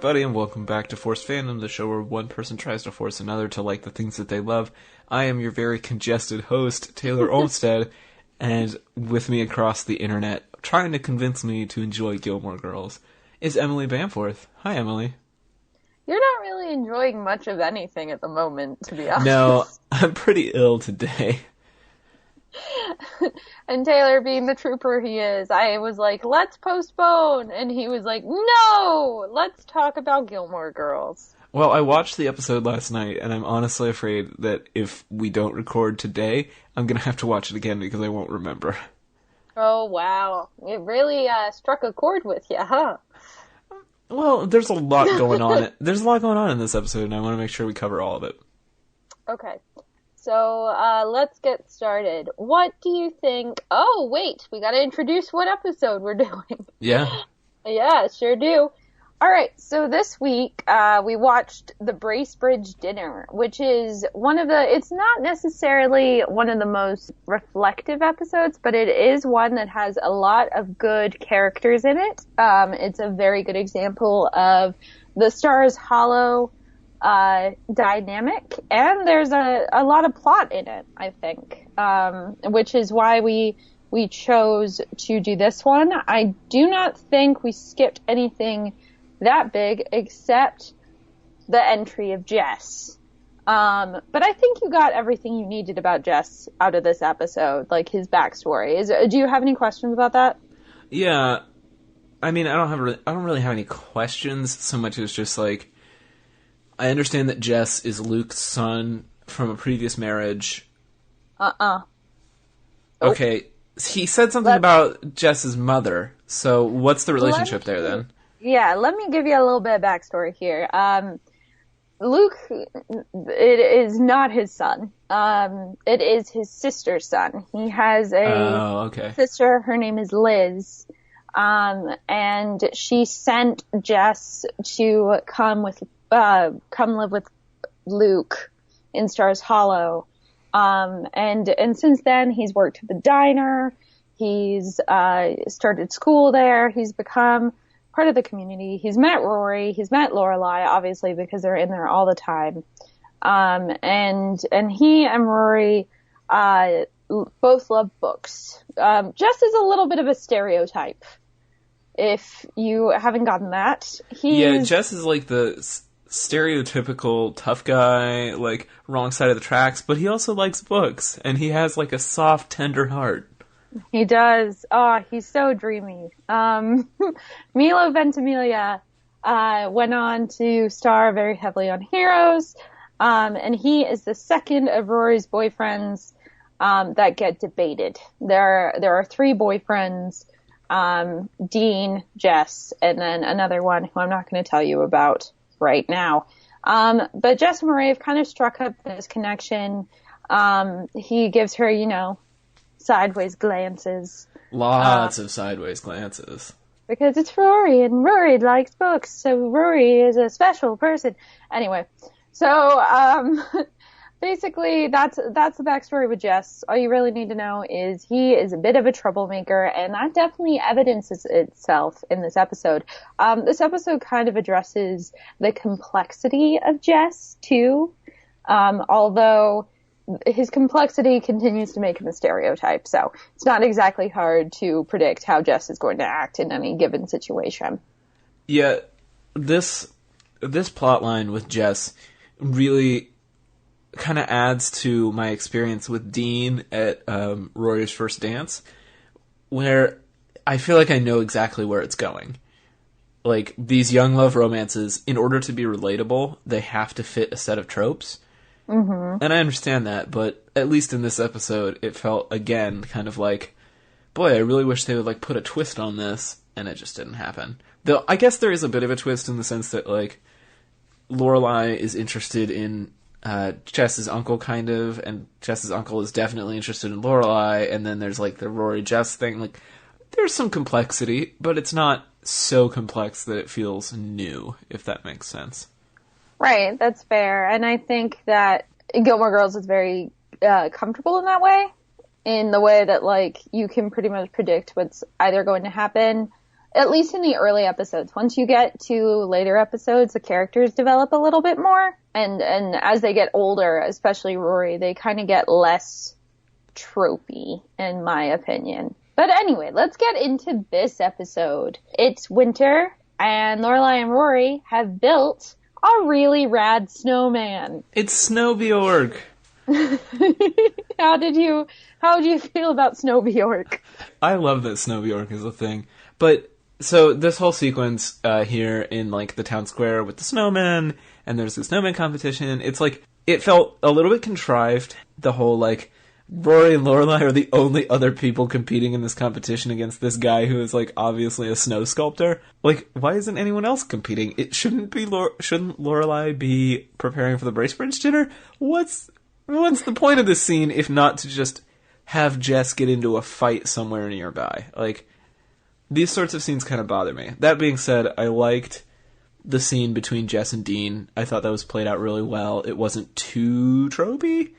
everybody, and welcome back to Forced Fandom, the show where one person tries to force another to like the things that they love. I am your very congested host, Taylor Olmstead, and with me across the internet, trying to convince me to enjoy Gilmore Girls, is Emily Bamforth. Hi, Emily. You're not really enjoying much of anything at the moment, to be honest. No, I'm pretty ill today. And Taylor, being the trooper he is, I was like, let's postpone. And he was like, no, let's talk about Gilmore Girls. Well, I watched the episode last night, and I'm honestly afraid that if we don't record today, I'm going to have to watch it again because I won't remember. Oh, wow. It really struck a chord with you, huh? Well, there's a lot going on. There's a lot going on in this episode, and I want to make sure we cover all of it. Okay. So, let's get started. What do you think? Oh, wait, we gotta introduce what episode we're doing. Yeah. Yeah, sure do. Alright, so this week, we watched the Bracebridge dinner, which is it's not necessarily one of the most reflective episodes, but it is one that has a lot of good characters in it. It's a very good example of the Stars Hollow dynamic, and there's a lot of plot in it, I think, which is why we chose to do this one. I do not think we skipped anything that big except the entry of Jess. But I think you got everything you needed about Jess out of this episode, like his backstory. Do you have any questions about that? Yeah. I mean, I don't really have any questions so much as just like, I understand that Jess is Luke's son from a previous marriage. Okay, he said something about Jess's mother, so what's the relationship there then? Yeah, let me give you a little bit of backstory here. Luke, it is not his son. It is his sister's son. He has a sister, her name is Liz, and she sent Jess to come live with Luke in Stars Hollow. And since then, he's worked at the diner. He's started school there. He's become part of the community. He's met Rory. He's met Lorelai, obviously, because they're in there all the time. And he and Rory both love books. Jess is a little bit of a stereotype. If you haven't gotten that, Jess is like the stereotypical tough guy, like wrong side of the tracks, but he also likes books, and he has like a soft, tender heart. He does. Oh, he's so dreamy. Milo Ventimiglia went on to star very heavily on Heroes, and he is the second of Rory's boyfriends that get debated. There are three boyfriends, Dean, Jess, and then another one who I'm not going to tell you about right now. But Jess and Marie have kind of struck up this connection. He gives her, sideways glances. Lots of sideways glances. Because it's Rory, and Rory likes books, so Rory is a special person. Anyway, so basically that's the backstory with Jess. All you really need to know is he is a bit of a troublemaker, and that definitely evidences itself in this episode. This episode kind of addresses the complexity of Jess, too, although his complexity continues to make him a stereotype, so it's not exactly hard to predict how Jess is going to act in any given situation. Yeah, this plotline with Jess really kind of adds to my experience with Dean at Rory's first dance, where I feel like I know exactly where it's going. Like, these young love romances, in order to be relatable, they have to fit a set of tropes. Mm-hmm. And I understand that, but at least in this episode, it felt, again, kind of like, boy, I really wish they would, like, put a twist on this, and it just didn't happen. Though, I guess there is a bit of a twist in the sense that, like, Lorelai is interested in Jess's uncle, kind of, and Jess's uncle is definitely interested in Lorelai, and then there's, like, the Rory-Jess thing. Like, there's some complexity, but it's not so complex that it feels new, if that makes sense. Right, that's fair. And I think that Gilmore Girls is very comfortable in that way, in the way that, like, you can pretty much predict what's either going to happen at least in the early episodes. Once you get to later episodes, the characters develop a little bit more. And as they get older, especially Rory, they kind of get less tropey, in my opinion. But anyway, let's get into this episode. It's winter, and Lorelai and Rory have built a really rad snowman. It's Snowbjorg. How did you feel about Snowbjorg? I love that Snowbjorg is a thing. But, so this whole sequence here in, like, the town square with the snowmen, and there's the snowman competition, it's like, it felt a little bit contrived, the whole, like, Rory and Lorelai are the only other people competing in this competition against this guy who is, like, obviously a snow sculptor. Like, why isn't anyone else competing? It shouldn't Lorelai be preparing for the Bracebridge dinner? What's the point of this scene if not to just have Jess get into a fight somewhere nearby? Like, these sorts of scenes kind of bother me. That being said, I liked the scene between Jess and Dean. I thought that was played out really well. It wasn't too tropey.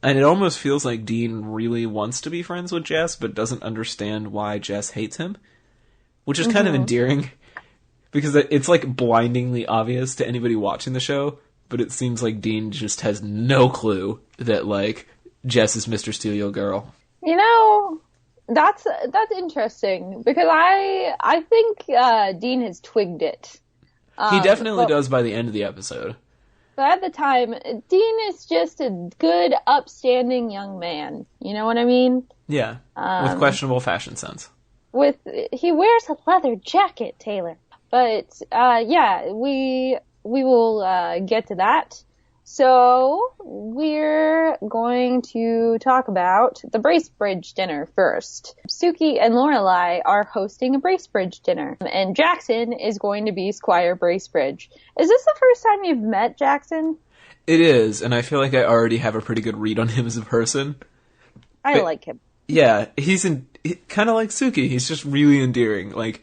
And it almost feels like Dean really wants to be friends with Jess, but doesn't understand why Jess hates him. Which is kind of endearing, because it's like blindingly obvious to anybody watching the show, but it seems like Dean just has no clue that, like, Jess is Mr. Steal Your Girl. You know, that's interesting, because I think Dean has twigged it. He definitely does by the end of the episode. But at the time, Dean is just a good, upstanding young man. You know what I mean? Yeah, with questionable fashion sense. He wears a leather jacket, Taylor. But yeah, we will get to that. So we're going to talk about the Bracebridge dinner first. Suki and Lorelai are hosting a Bracebridge dinner, and Jackson is going to be Squire Bracebridge. Is this the first time you've met Jackson? It is, and I feel like I already have a pretty good read on him as a person. I like him. Yeah, he's kind of like Suki. He's just really endearing. Like,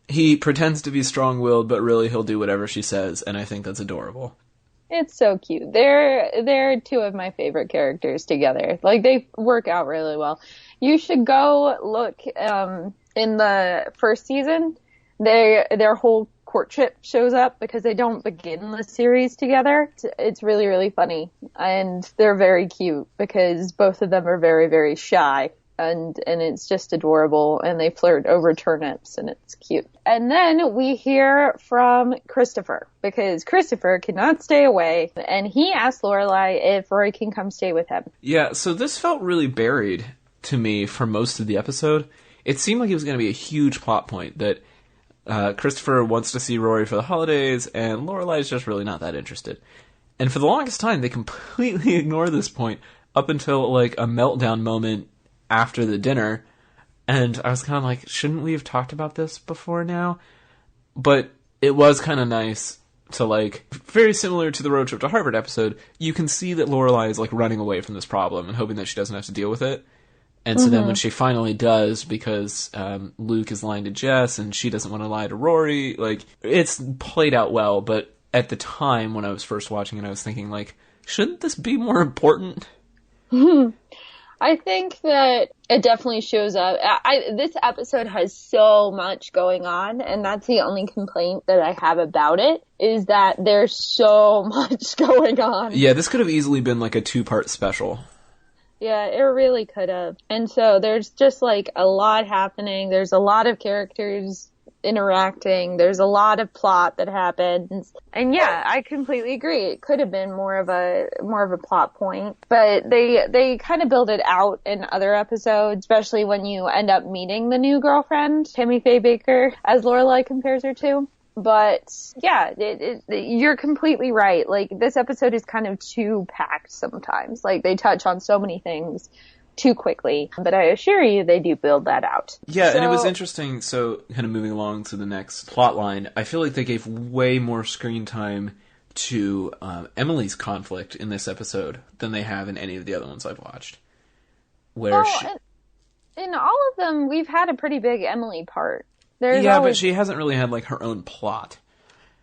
he pretends to be strong-willed, but really he'll do whatever she says, and I think that's adorable. It's so cute. They're two of my favorite characters together. Like, they work out really well. You should go look in the first season. Their whole courtship shows up because they don't begin the series together. It's really, really funny. And they're very cute because both of them are very, very shy. And it's just adorable, and they flirt over turnips, and it's cute. And then we hear from Christopher, because Christopher cannot stay away, and he asks Lorelai if Rory can come stay with him. Yeah, so this felt really buried to me for most of the episode. It seemed like it was going to be a huge plot point, that Christopher wants to see Rory for the holidays, and Lorelai's just really not that interested. And for the longest time, they completely ignore this point, up until, like, a meltdown moment after the dinner, and I was kind of like, shouldn't we have talked about this before now? But it was kind of nice to, like, very similar to the road trip to Harvard episode, you can see that Lorelai is, like, running away from this problem and hoping that she doesn't have to deal with it. And so then when she finally does, because Luke is lying to Jess and she doesn't want to lie to Rory, like, it's played out well, but at the time when I was first watching it, I was thinking, like, shouldn't this be more important? I think that it definitely shows up. This episode has so much going on, and that's the only complaint that I have about it, is that there's so much going on. Yeah, this could have easily been like a 2-part special. Yeah, it really could have. And so there's just like a lot happening. There's a lot of characters interacting. There's a lot of plot that happens. And yeah, I completely agree. It could have been more of a plot point, but they kind of build it out in other episodes, especially when you end up meeting the new girlfriend, Tammy Faye Baker, as Lorelai compares her to. But yeah, you're completely right. Like, this episode is kind of too packed sometimes. Like, they touch on so many things too quickly, but I assure you they do build that out. Yeah, and it was interesting, so kind of moving along to the next plot line, I feel like they gave way more screen time to Emily's conflict in this episode than they have in any of the other ones I've watched. Where in all of them, we've had a pretty big Emily part. But she hasn't really had, like, her own plot.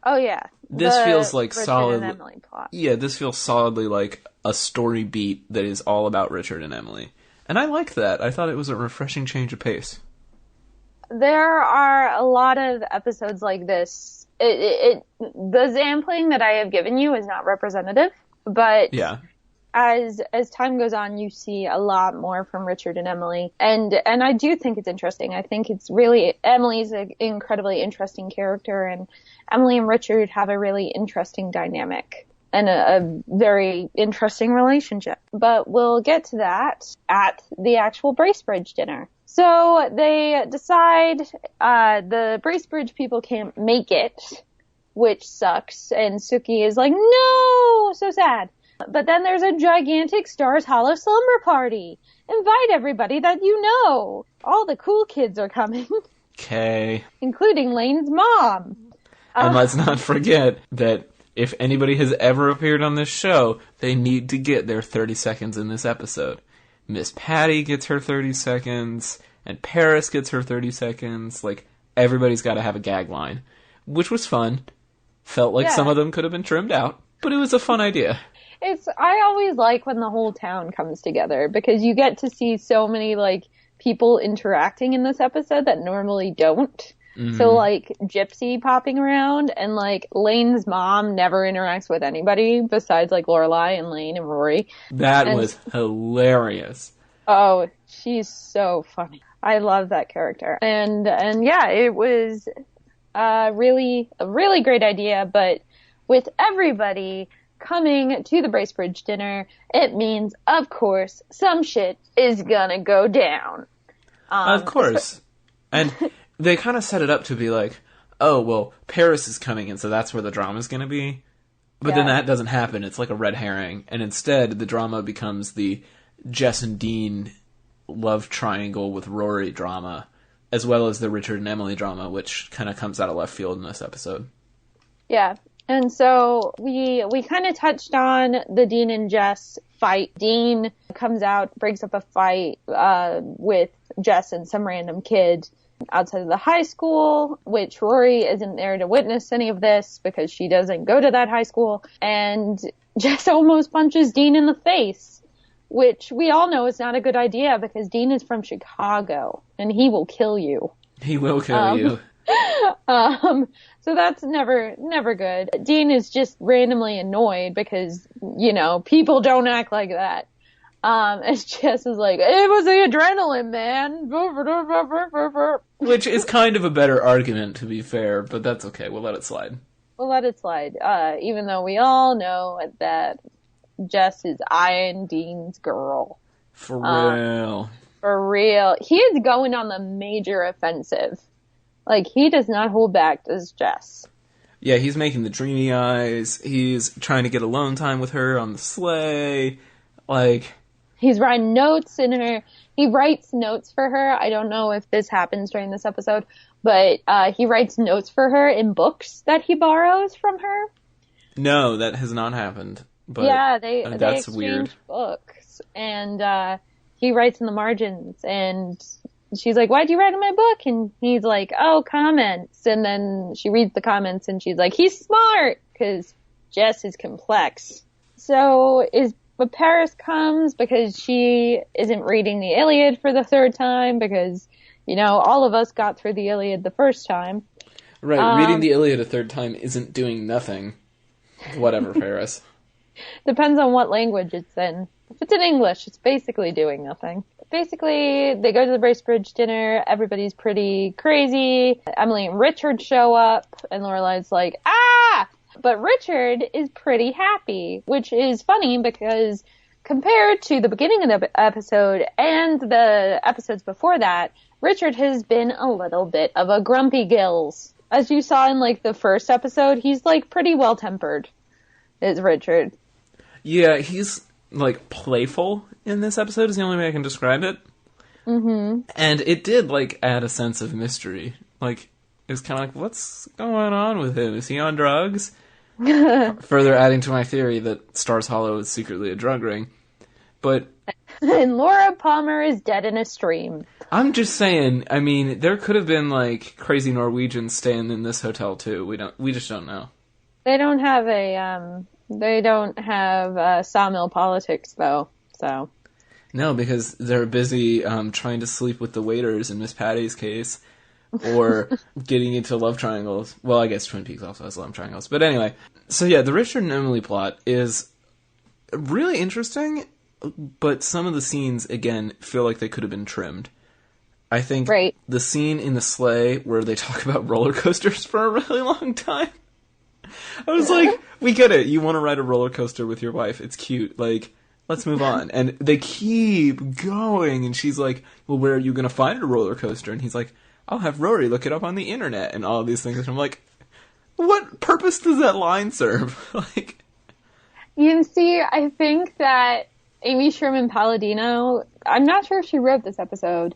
Oh, yeah. This feels like solid Emily plot. Yeah, this feels solidly like a story beat that is all about Richard and Emily. And I like that. I thought it was a refreshing change of pace. There are a lot of episodes like this. The sampling that I have given you is not representative, but yeah. As time goes on, you see a lot more from Richard and Emily, and I do think it's interesting. I think it's really Emily's an incredibly interesting character, and Emily and Richard have a really interesting dynamic and a very interesting relationship. But we'll get to that at the actual Bracebridge dinner. So they decide the Bracebridge people can't make it, which sucks, and Suki is like, no, so sad. But then there's a gigantic Stars Hollow slumber party. Invite everybody that you know. All the cool kids are coming. Okay. Including Lane's mom. And let's not forget that if anybody has ever appeared on this show, they need to get their 30 seconds in this episode. Miss Patty gets her 30 seconds, and Paris gets her 30 seconds. Like, everybody's got to have a gag line. Which was fun. Felt like some of them could have been trimmed out, but it was a fun idea. I always like when the whole town comes together because you get to see so many like people interacting in this episode that normally don't. Mm-hmm. So like Gypsy popping around and like Lane's mom never interacts with anybody besides like Lorelai and Lane and Rory. That was hilarious. Oh, she's so funny. I love that character. And yeah, it was a really great idea, but with everybody coming to the Bracebridge dinner, it means, of course, some shit is gonna go down. Of course. And they kind of set it up to be like, oh, well, Paris is coming, and so that's where the drama's gonna be. But then that doesn't happen. It's like a red herring. And instead, the drama becomes the Jess and Dean love triangle with Rory drama, as well as the Richard and Emily drama, which kind of comes out of left field in this episode. Yeah. And so we kind of touched on the Dean and Jess fight. Dean comes out, breaks up a fight with Jess and some random kid outside of the high school, which Rory isn't there to witness any of this because she doesn't go to that high school. And Jess almost punches Dean in the face, which we all know is not a good idea because Dean is from Chicago and he will kill you. He will kill you. So that's never good. Dean is just randomly annoyed because, you know, people don't act like that. And Jess is like, it was the adrenaline, man. Which is kind of a better argument, to be fair, but that's okay. We'll let it slide. Even though we all know that Jess is eyeing Dean's girl. For real. For real. He is going on the major offensive. Like, he does not hold back, does Jess. Yeah, he's making the dreamy eyes. He's trying to get alone time with her on the sleigh. Like, he's writing notes in her. He writes notes for her. I don't know if this happens during this episode, but he writes notes for her in books that he borrows from her. No, that has not happened. But yeah, they that's exchange weird. Books, and he writes in the margins, and she's like, why'd you write in my book? And he's like, oh, comments. And then she reads the comments and she's like, he's smart, because Jess is complex. But Paris comes because she isn't reading the Iliad for the third time because, you know, all of us got through the Iliad the first time. Right, reading the Iliad a third time isn't doing nothing. Whatever, Paris. Depends on what language it's in. If it's in English, it's basically doing nothing. Basically, they go to the Bracebridge dinner. Everybody's pretty crazy. Emily and Richard show up, and Lorelai's like, ah! But Richard is pretty happy, which is funny because compared to the beginning of the episode and the episodes before that, Richard has been a little bit of a grumpy gills. As you saw in, like, the first episode, he's, like, pretty well-tempered, is Richard. Yeah, he's, like, playful in this episode is the only way I can describe it. Mm-hmm. And it did, like, add a sense of mystery. Like, it was kind of like, what's going on with him? Is he on drugs? Further adding to my theory that Stars Hollow is secretly a drug ring. But... and Laura Palmer is dead in a stream. I'm just saying, I mean, there could have been, like, crazy Norwegians staying in this hotel, too. We just don't know. They don't have sawmill politics, though, so... No, because they're busy trying to sleep with the waiters in Miss Patty's case, or getting into love triangles. Well, I guess Twin Peaks also has love triangles. But anyway, so yeah, the Richard and Emily plot is really interesting, but some of the scenes, again, feel like they could have been trimmed. I think the scene in the sleigh where they talk about roller coasters for a really long time, I was like, we get it. You want to ride a roller coaster with your wife. It's cute. Like, let's move on. And they keep going, and she's like, well, where are you going to find a roller coaster? And he's like, I'll have Rory look it up on the internet and all these things. And I'm like, what purpose does that line serve? Like, you see, I think that Amy Sherman Palladino, I'm not sure if she wrote this episode.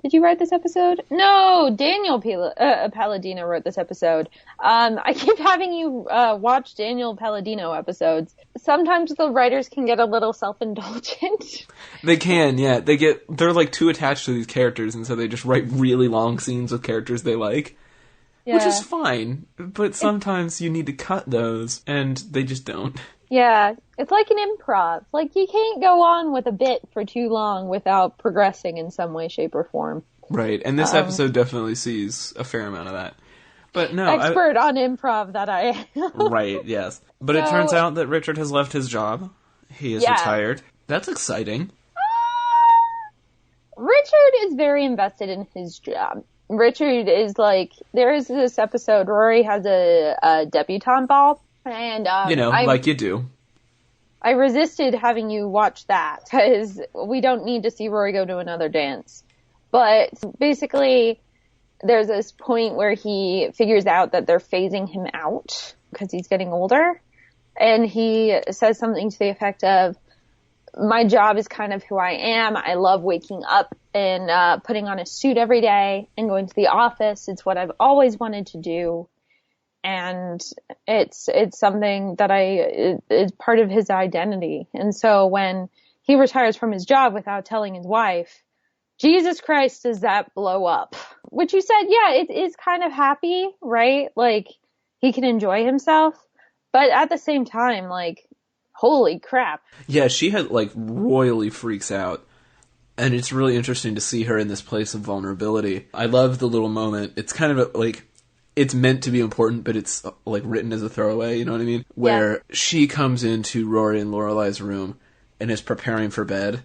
Did you write this episode? No, Daniel Palladino wrote this episode. I keep having you watch Daniel Palladino episodes. Sometimes the writers can get a little self-indulgent. They can, yeah. They're like too attached to these characters, and so they just write really long scenes with characters they like. Yeah. Which is fine, but sometimes you need to cut those, and they just don't. Yeah, it's like an improv. Like, you can't go on with a bit for too long without progressing in some way, shape, or form. Right, and this episode definitely sees a fair amount of that. But no, expert on improv that I am. Right, yes. But it turns out that Richard has left his job. He is retired. That's exciting. Richard is very invested in his job. Richard is like, there is this episode, Rory has a debutante ball. And, like you do. I resisted having you watch that because we don't need to see Rory go to another dance. But basically, there's this point where he figures out that they're phasing him out because he's getting older. And he says something to the effect of, my job is kind of who I am. I love waking up and putting on a suit every day and going to the office. It's what I've always wanted to do. And it's something that is part of his identity. And so when he retires from his job without telling his wife, Jesus Christ, does that blow up? Which you said, yeah, it is kind of happy, right? Like, he can enjoy himself. But at the same time, like, holy crap. Yeah, she had, like, royally freaks out. And it's really interesting to see her in this place of vulnerability. I love the little moment. It's kind of like, it's meant to be important, but it's like written as a throwaway, you know what I mean? Where she comes into Rory and Lorelai's room and is preparing for bed,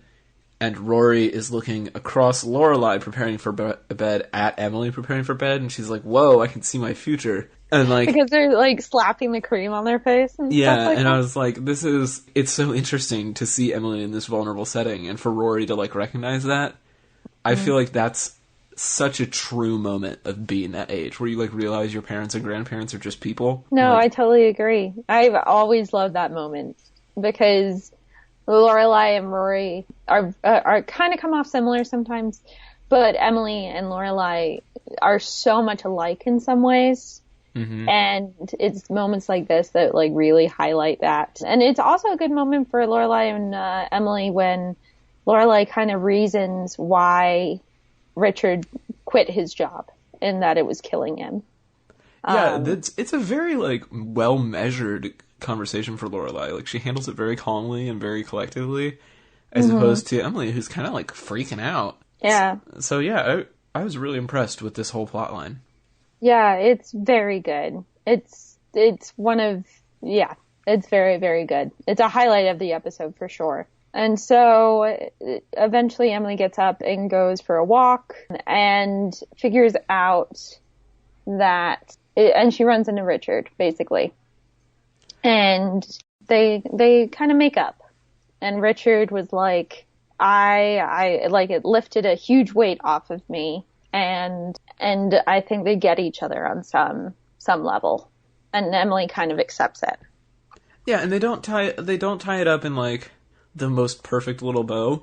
and Rory is looking across Lorelai preparing for bed at Emily preparing for bed, and she's like, whoa, I can see my future. And like, because they're like slapping the cream on their face and stuff like and that. I was like, it's so interesting to see Emily in this vulnerable setting, and for Rory to like recognize that. I feel like that's such a true moment of being that age where you like realize your parents and grandparents are just people. No, I totally agree. I've always loved that moment because Lorelai and Rory are kind of come off similar sometimes, but Emily and Lorelai are so much alike in some ways. Mm-hmm. And it's moments like this that like really highlight that. And it's also a good moment for Lorelai and Emily when Lorelai kind of reasons why Richard quit his job and that it was killing him. Yeah, it's a very like well measured conversation for Lorelai. Like, she handles it very calmly and very collectively, as opposed to Emily, who's kind of like freaking out. Yeah. So yeah, I was really impressed with this whole plot line. Yeah, it's very good. It's one of it's very, very good. It's a highlight of the episode for sure. And so eventually Emily gets up and goes for a walk and figures out that, and she runs into Richard, basically. And they kind of make up. And Richard was like, I like, it lifted a huge weight off of me. And I think they get each other on some level. And Emily kind of accepts it. Yeah, and they don't tie it up in like the most perfect little bow.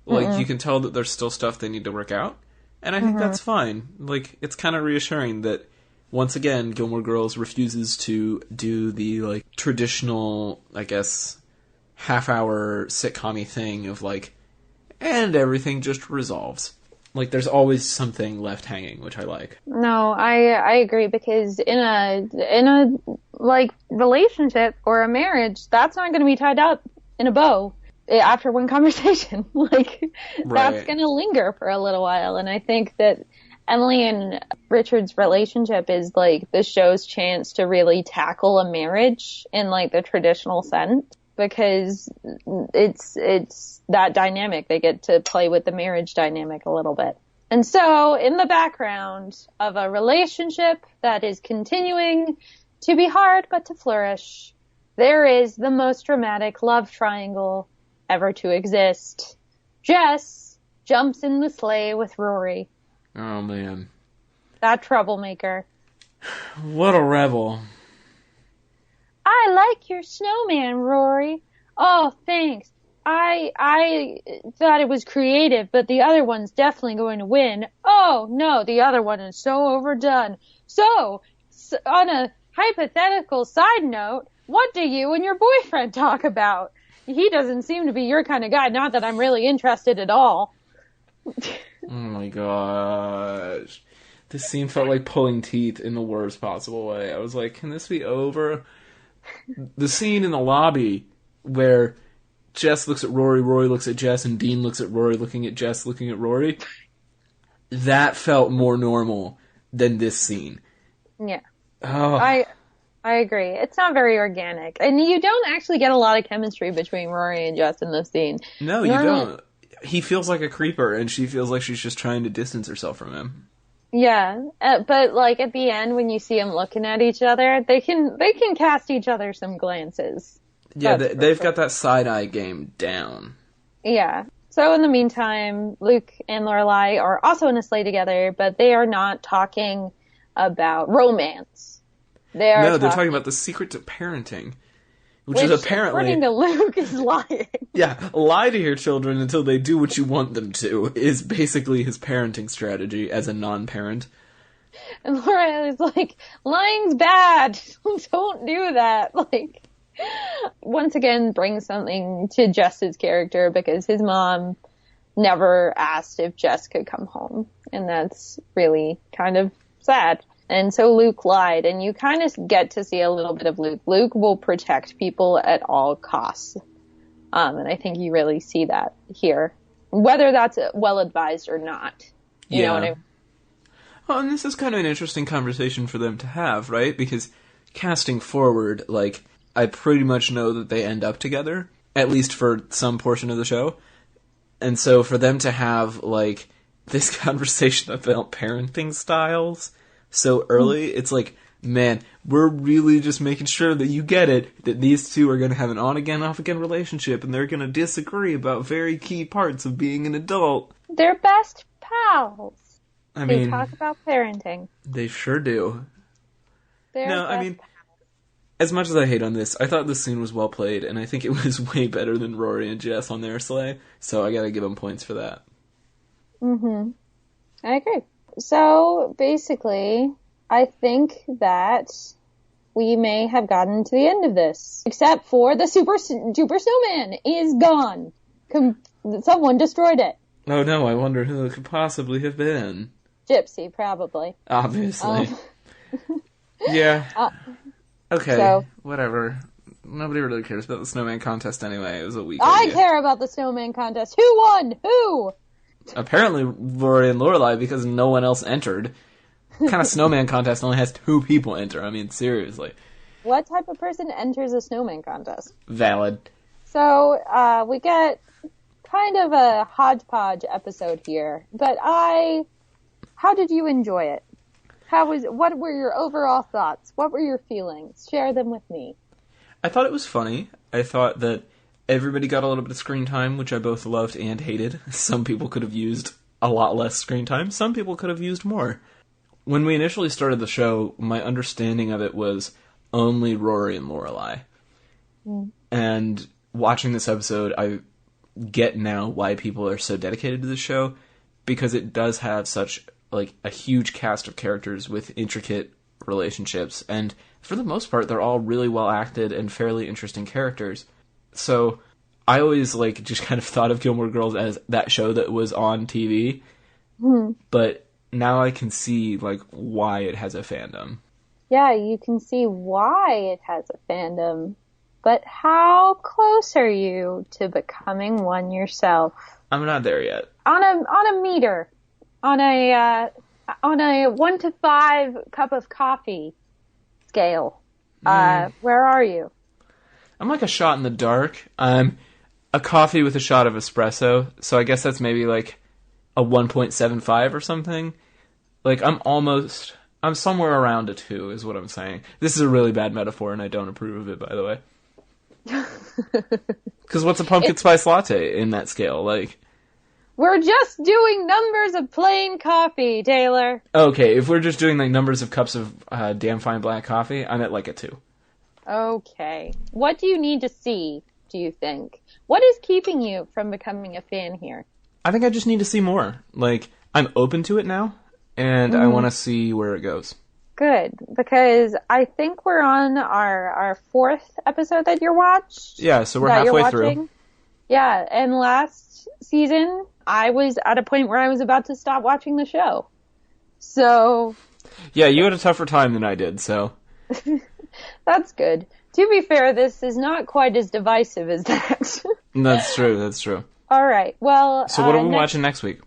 Like, you can tell that there's still stuff they need to work out. And I think that's fine. Like, it's kind of reassuring that, once again, Gilmore Girls refuses to do the, like, traditional, I guess, half-hour sitcom-y thing of, like, and everything just resolves. Like, there's always something left hanging, which I like. No, I agree, because in a like relationship or a marriage, that's not going to be tied up in a bow after one conversation. Like, that's going to linger for a little while. And I think that Emily and Richard's relationship is like the show's chance to really tackle a marriage in like the traditional sense, because it's that dynamic. They get to play with the marriage dynamic a little bit. And so in the background of a relationship that is continuing to be hard but to flourish, there is the most dramatic love triangle ever to exist. Jess jumps in the sleigh with Rory. Oh, man. That troublemaker. What a rebel. I like your snowman, Rory. Oh, thanks. I thought it was creative, but the other one's definitely going to win. Oh, no, the other one is so overdone. So, on a hypothetical side note, what do you and your boyfriend talk about? He doesn't seem to be your kind of guy. Not that I'm really interested at all. Oh my gosh. This scene felt like pulling teeth in the worst possible way. I was like, can this be over? The scene in the lobby where Jess looks at Rory, Rory looks at Jess, and Dean looks at Rory, looking at Jess, looking at Rory. That felt more normal than this scene. Yeah. Oh. I agree. It's not very organic. And you don't actually get a lot of chemistry between Rory and Jess in this scene. No, you don't. He feels like a creeper, and she feels like she's just trying to distance herself from him. Yeah, but like at the end when you see them looking at each other, they can cast each other some glances. Yeah, they've got that side-eye game down. Yeah. So in the meantime, Luke and Lorelai are also in a sleigh together, but they are not talking about romance. They're talking about the secret to parenting. Which is apparently... according to Luke, is lying. Yeah, lie to your children until they do what you want them to, is basically his parenting strategy as a non-parent. And Laura is like, lying's bad. Don't do that. Like, once again, brings something to Jess's character, because his mom never asked if Jess could come home. And that's really kind of sad. And so Luke lied, and you kind of get to see a little bit of Luke. Luke will protect people at all costs. And I think you really see that here. Whether that's well advised or not. You know what I mean? Well, and this is kind of an interesting conversation for them to have, right? Because casting forward, like, I pretty much know that they end up together, at least for some portion of the show. And so for them to have, like, this conversation about parenting styles so early, it's like, man, we're really just making sure that you get it, that these two are going to have an on-again, off-again relationship, and they're going to disagree about very key parts of being an adult. They're best pals. I They mean, talk about parenting. They sure do. I mean, as much as I hate on this, I thought this scene was well played, and I think it was way better than Rory and Jess on their sleigh, so I gotta give them points for that. Mm-hmm. I agree. So, basically, I think that we may have gotten to the end of this. Except for the super duper snowman is gone. Someone destroyed it. Oh no, I wonder who it could possibly have been. Gypsy, probably. Obviously. Yeah. Okay, so, whatever. Nobody really cares about the snowman contest anyway. It was a week. I care about the snowman contest. Who won? Who? Apparently Rory and Lorelai, because no one else entered. What kind of snowman contest only has 2 people enter? I mean, seriously. What type of person enters a snowman contest? Valid. So, we get kind of a hodgepodge episode here, but how did you enjoy it? What were your overall thoughts? What were your feelings? Share them with me. I thought it was funny. I thought that everybody got a little bit of screen time, which I both loved and hated. Some people could have used a lot less screen time. Some people could have used more. When we initially started the show, my understanding of it was only Rory and Lorelai. Mm. And watching this episode, I get now why people are so dedicated to the show, because it does have such like a huge cast of characters with intricate relationships, and for the most part, they're all really well acted and fairly interesting characters. So I always like just kind of thought of Gilmore Girls as that show that was on TV, but now I can see like why it has a fandom. Yeah, you can see why it has a fandom, but how close are you to becoming one yourself? I'm not there yet. On a meter, on a On a 1 to 5 cup of coffee scale, where are you? I'm like a shot in the dark. I'm a coffee with a shot of espresso, so I guess that's maybe like a 1.75 or something. Like, I'm somewhere around a 2 is what I'm saying. This is a really bad metaphor, and I don't approve of it, by the way. Because what's a pumpkin spice latte in that scale? Like, we're just doing numbers of plain coffee, Taylor. Okay, if we're just doing like numbers of cups of damn fine black coffee, I'm at like a 2. Okay. What do you need to see, do you think? What is keeping you from becoming a fan here? I think I just need to see more. Like, I'm open to it now, and I want to see where it goes. Good, because I think we're on our 4th episode that you're watched. Yeah, so we're halfway through. Yeah, and last season, I was at a point where I was about to stop watching the show. So... Yeah, you had a tougher time than I did, so... That's good. To be fair, this is not quite as divisive as that. That's true. All right, well... So what are we watching next week?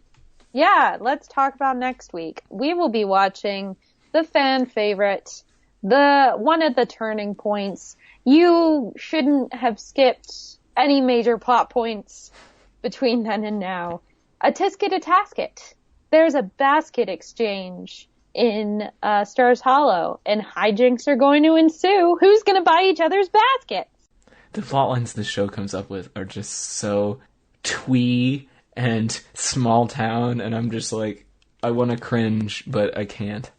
Yeah, let's talk about next week. We will be watching the fan favorite, the one of the turning points. You shouldn't have skipped any major plot points between then and now. A Tisket a Tasket. There's a basket exchange in Stars Hollow, and hijinks are going to ensue. Who's going to buy each other's baskets? The plot lines this show comes up with are just so twee and small town, and I'm just like, I want to cringe, but I can't.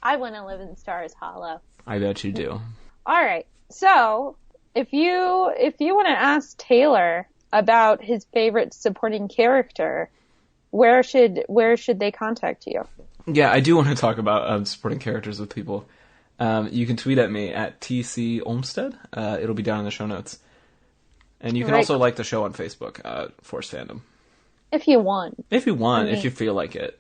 I want to live in Stars Hollow. I bet you do. All right. So, if you want to ask Taylor about his favorite supporting character, where should they contact you? Yeah, I do want to talk about supporting characters with people. You can tweet at me at TC Olmsted. It'll be down in the show notes. And you can also like the show on Facebook, Force Fandom. If you want. If you want, if you feel like it.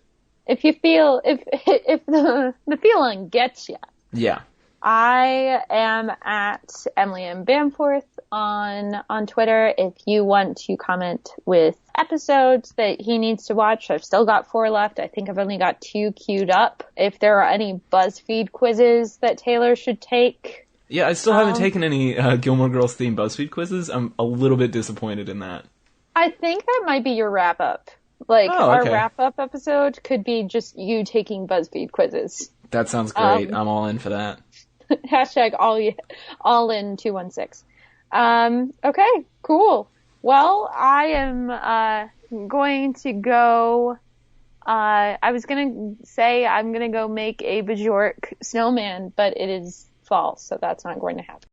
If you feel, if the feeling gets you. Yeah. I am at Emily M. Bamforth on Twitter. If you want to comment with episodes that he needs to watch, I've still got 4 left. I think I've only got 2 queued up. If there are any BuzzFeed quizzes that Taylor should take. Yeah, I still haven't taken any Gilmore Girls themed BuzzFeed quizzes. I'm a little bit disappointed in that. I think that might be your wrap-up. Our wrap-up episode could be just you taking BuzzFeed quizzes. That sounds great. I'm all in for that. Hashtag all in 216. Okay, cool. Well, I am going to go. I was going to say I'm going to go make a Bajork snowman, but it is fall, so that's not going to happen.